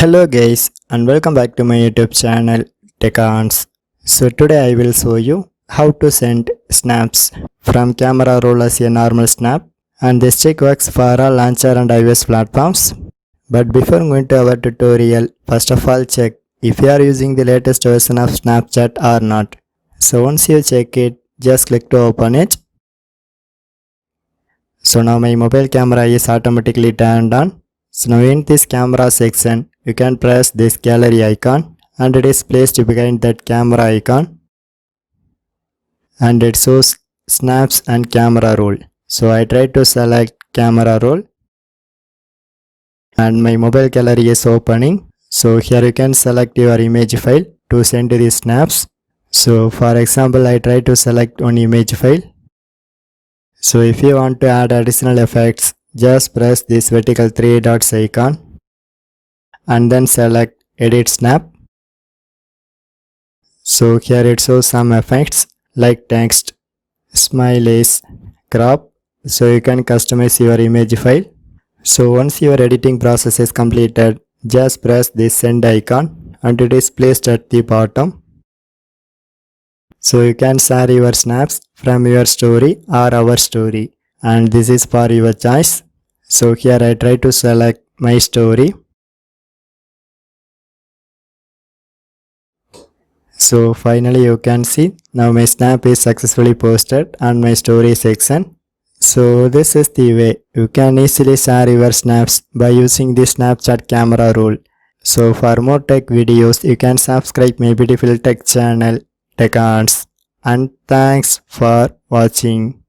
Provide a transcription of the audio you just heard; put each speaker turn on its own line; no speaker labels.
Hello guys and welcome back to my YouTube channel TechArts. So today I will show you how to send snaps from camera roll as a normal snap, and this trick works for all launcher and iOS platforms. But before going to our tutorial, first of all check if you are using the latest version of Snapchat or not. So once you check it, just click to open it. So now my mobile camera is automatically turned on. So now in this camera section, you can press this gallery icon and it is placed behind that camera icon and it shows snaps and camera roll. So I try to select camera roll and my mobile gallery is opening. So here you can select your image file to send the snaps. So for example, I try to select one image file. So if you want to add additional effects, just press this vertical 3 dots icon and then select edit snap. So here it shows some effects like text, smileys, crop. So you can customize your image file. So once your editing process is completed, just press this send icon and it is placed at the bottom. So you can share your snaps from your story or our story, and this is for your choice. So here I try to select my story. So finally you can see now my snap is successfully posted on my story section. So this is the way you can easily share your snaps by using the Snapchat camera roll. So for more tech videos, you can subscribe my beautiful tech channel TechArts, and thanks for watching.